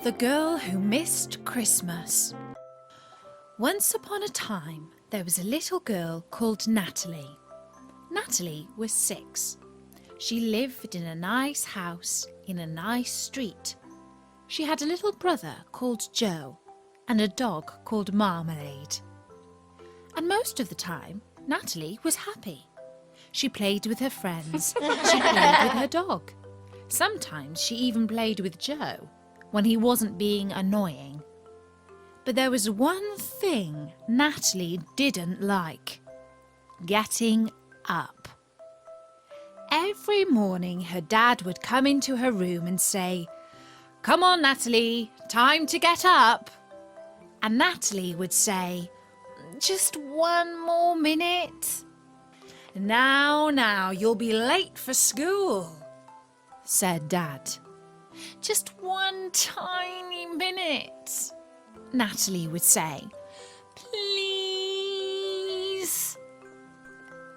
The Girl Who Missed Christmas. Once upon a time, there was a little girl called Natalie. Natalie was 6. She lived in a nice house in a nice street. She had a little brother called Joe and a dog called Marmalade. And most of the time, Natalie was happy. She played with her friends. She played with her dog. Sometimes she even played with Joe when he wasn't being annoying. But there was one thing Natalie didn't like: getting up. Every morning her dad would come into her room and say, "Come on, Natalie, time to get up." And Natalie would say, "Just one more minute." Now, you'll be late for school," said Dad. "Just one tiny minute," Natalie would say. "Please."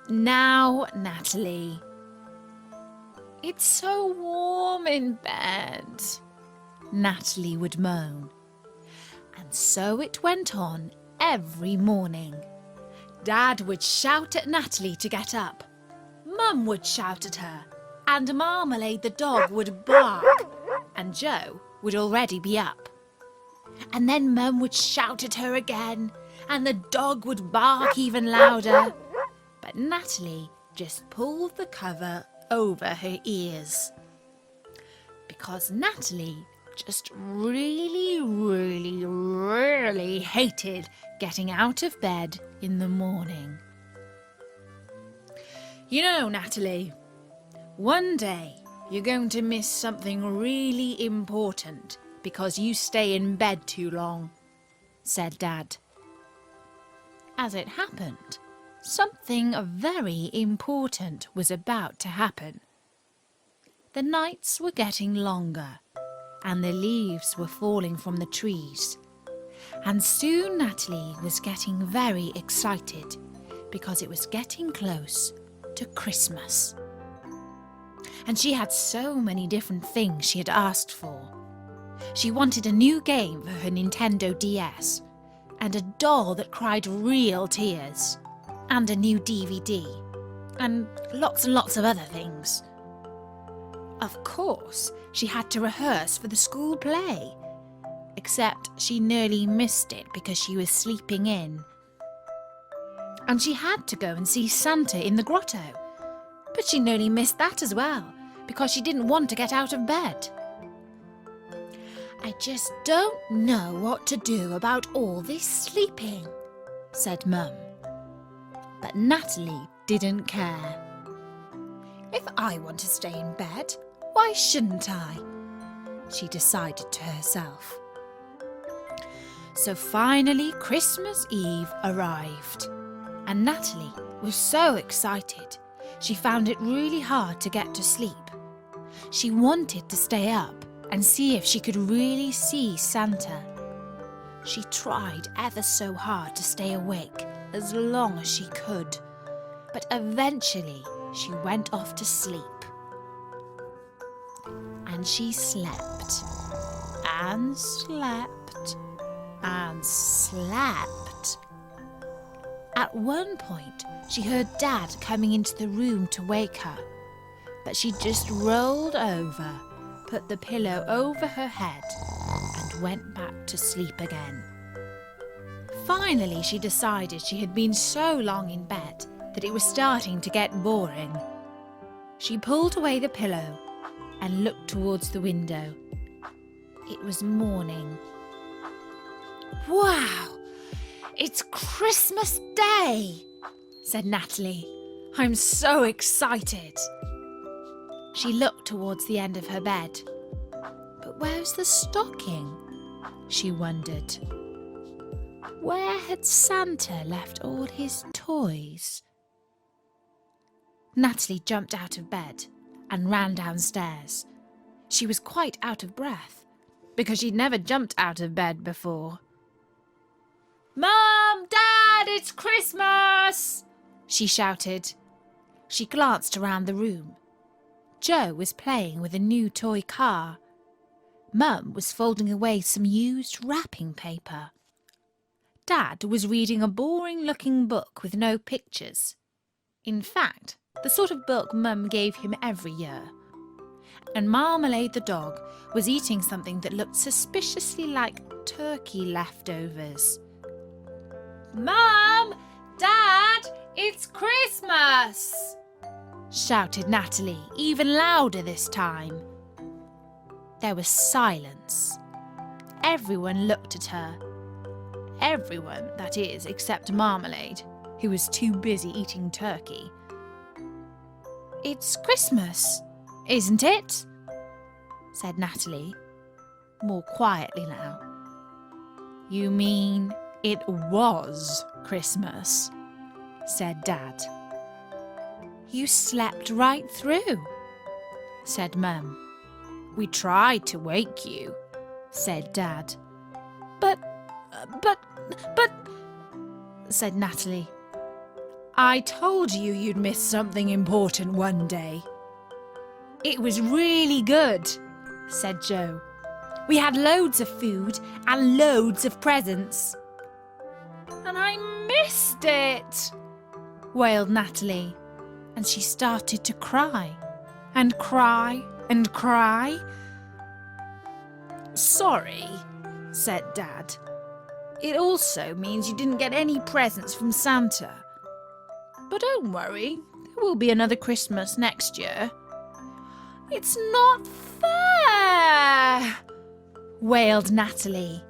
"Now, Natalie, it's so warm in bed," Natalie would moan. And so it went on every morning. Dad would shout at Natalie to get up. Mum would shout at her, and Marmalade the dog would bark, and Joe would already be up. And then Mum would shout at her again, and the dog would bark even louder. But Natalie just pulled the cover over her ears. Because Natalie just really hated getting out of bed in the morning. "You know, Natalie, one day you're going to miss something really important because you stay in bed too long," said Dad. As it happened, something very important was about to happen. The nights were getting longer, and the leaves were falling from the trees. And soon Natalie was getting very excited because it was getting close to Christmas. And she had so many different things she had asked for. She wanted a new game for her Nintendo DS, and a doll that cried real tears, and a new DVD, and lots of other things. Of course, she had to rehearse for the school play, except she nearly missed it because she was sleeping in. And she had to go and see Santa in the grotto, but she nearly missed that as well because she didn't want to get out of bed. "I just don't know what to do about all this sleeping," said Mum. But Natalie didn't care. "If I want to stay in bed, why shouldn't I?" she decided to herself. So finally Christmas Eve arrived, and Natalie was so excited she found it really hard to get to sleep. She wanted to stay up and see if she could really see Santa. She tried ever so hard to stay awake as long as she could, but eventually she went off to sleep. And she slept and slept and slept. At one point, she heard Dad coming into the room to wake her, but she just rolled over, put the pillow over her head, and went back to sleep again. Finally, she decided she had been so long in bed that it was starting to get boring. She pulled away the pillow and looked towards the window. It was morning. "Wow! It's Christmas Day!" said Natalie. "I'm so excited." She looked towards the end of her bed. But where's the stocking? She wondered. Where had Santa left all his toys? Natalie jumped out of bed and ran downstairs. She was quite out of breath because she'd never jumped out of bed before. "Mum! Dad! It's Christmas!" she shouted. She glanced around the room. Joe was playing with a new toy car. Mum was folding away some used wrapping paper. Dad was reading a boring-looking book with no pictures. In fact, the sort of book Mum gave him every year. And Marmalade the dog was eating something that looked suspiciously like turkey leftovers. "Mum! Dad! It's Christmas!" shouted Natalie, even louder this time. There was silence. Everyone looked at her. Everyone, that is, except Marmalade, who was too busy eating turkey. "It's Christmas, isn't it?" said Natalie, more quietly now. "You mean it was Christmas?" said Dad. "You slept right through," said Mum. "We tried to wake you," said Dad. But, said Natalie. "I told you you'd miss something important one day." "It was really good," said Joe. "We had loads of food and loads of presents." "And I missed it," wailed Natalie, and she started to cry and cry and cry. "Sorry," said Dad. "It also means you didn't get any presents from Santa. But don't worry, there will be another Christmas next year." "It's not fair," wailed Natalie.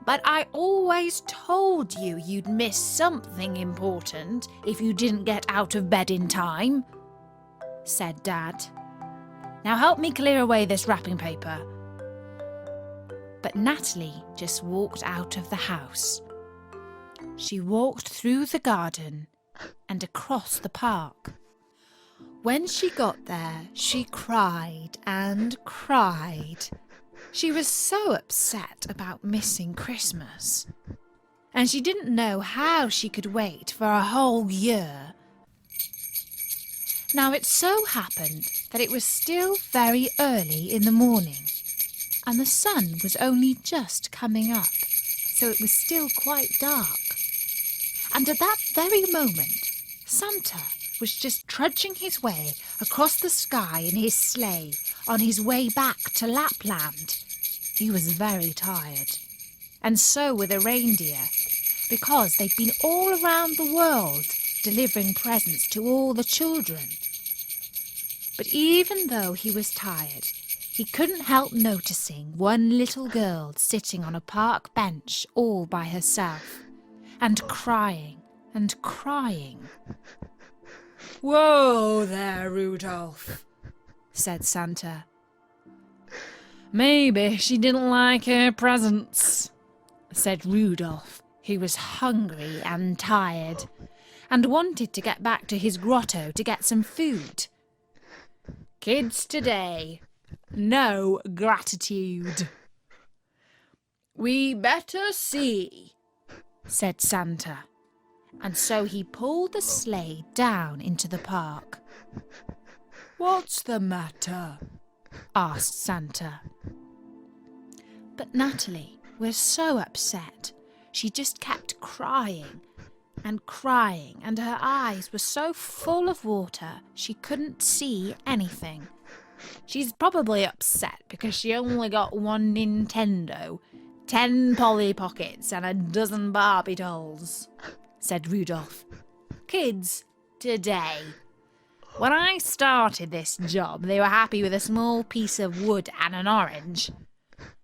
"But I always told you you'd miss something important if you didn't get out of bed in time," said Dad. "Now help me clear away this wrapping paper." But Natalie just walked out of the house. She walked through the garden and across the park. When she got there, she cried and cried. She was so upset about missing Christmas. And she didn't know how she could wait for a whole year. Now it so happened that it was still very early in the morning, and the sun was only just coming up, so it was still quite dark. And at that very moment, Santa was just trudging his way across the sky in his sleigh on his way back to Lapland. He was very tired, and so were the reindeer, because they'd been all around the world delivering presents to all the children. But even though he was tired, he couldn't help noticing one little girl sitting on a park bench all by herself, and crying and crying. "Whoa there, Rudolph," said Santa. "Maybe she didn't like her presents," said Rudolph, who was hungry and tired, and wanted to get back to his grotto to get some food. "Kids today, no gratitude." "We better see," said Santa, and so he pulled the sleigh down into the park. "What's the matter?" asked Santa. But Natalie was so upset. She just kept crying and crying, and her eyes were so full of water she couldn't see anything. "She's probably upset because she only got one Nintendo, 10 Polly Pockets and a dozen Barbie dolls," said Rudolph. "Kids today. When I started this job, they were happy with a small piece of wood and an orange.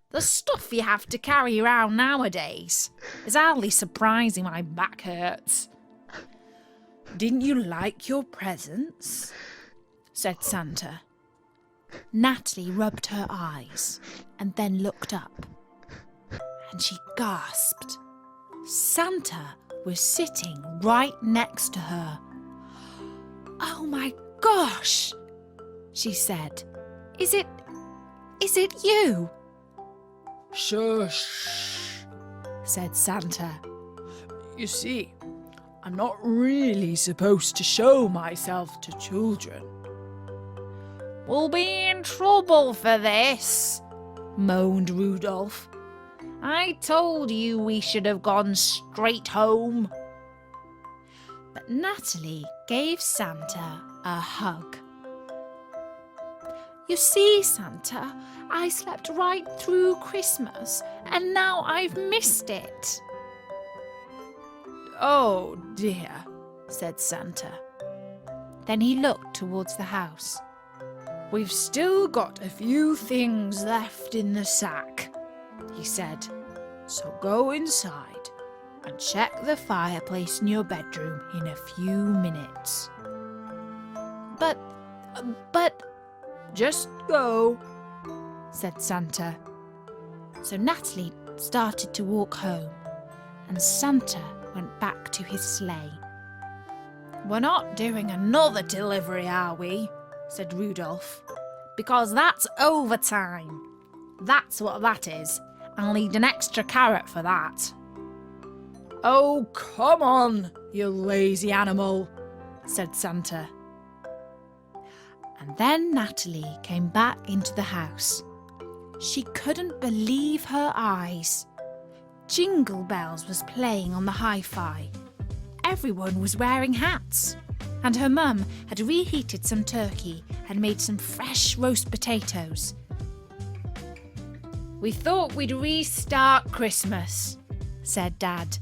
The stuff you have to carry around nowadays is hardly surprising my back hurts." "Didn't you like your presents?" said Santa. Natalie rubbed her eyes and then looked up, and she gasped. Santa was sitting right next to her. "Oh my gosh," she said. Is it you?" "Shush," said Santa. "You see, I'm not really supposed to show myself to children." We'll be in trouble for this, moaned Rudolph. I told you we should have gone straight home. But Natalie gave Santa a hug. You see, Santa, I slept right through Christmas and now I've missed it. Oh dear, said Santa. Then he looked towards the house. We've still got a few things left in the sack, he said. So go inside and check the fireplace in your bedroom in a few minutes. But, just go, said Santa. So Natalie started to walk home, and Santa went back to his sleigh. We're not doing another delivery, are we? Said Rudolph. Because that's overtime. That's what that is. I'll need an extra carrot for that. Oh, come on, you lazy animal, said Santa. And then Natalie came back into the house. She couldn't believe her eyes. Jingle Bells was playing on the hi-fi. Everyone was wearing hats. And her mum had reheated some turkey and made some fresh roast potatoes. We thought we'd restart Christmas, said Dad,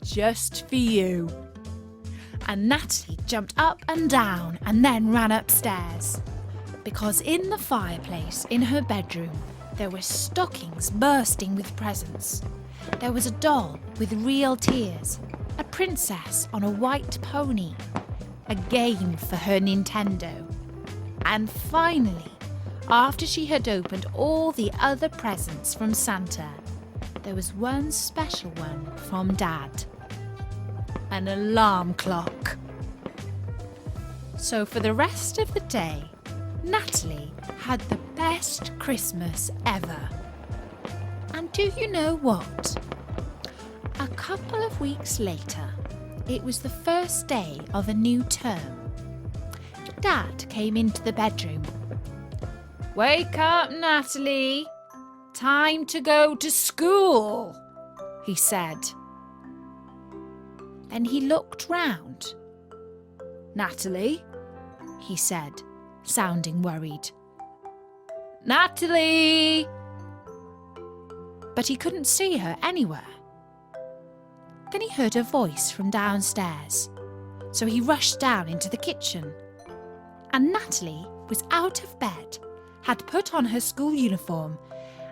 just for you. And Natalie jumped up and down and then ran upstairs. Because in the fireplace in her bedroom, there were stockings bursting with presents. There was a doll with real tears, a princess on a white pony, a game for her Nintendo. And finally, after she had opened all the other presents from Santa, there was one special one from Dad. An alarm clock. So for the rest of the day, Natalie had the best Christmas ever. And do you know what? A couple of weeks later, it was the first day of a new term. Dad came into the bedroom. Wake up, Natalie. Time to go to school, he said. Then he looked round. Natalie, he said, sounding worried. Natalie! But he couldn't see her anywhere. Then he heard a voice from downstairs, so he rushed down into the kitchen. And Natalie was out of bed, had put on her school uniform,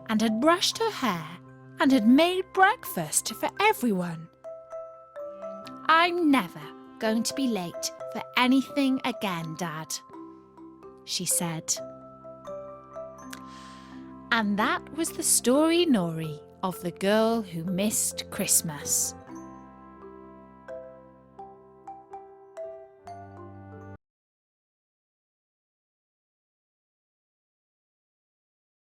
and had brushed her hair, and had made breakfast for everyone. I'm never going to be late for anything again, Dad, she said. And that was the story, Nori, of the girl who missed Christmas.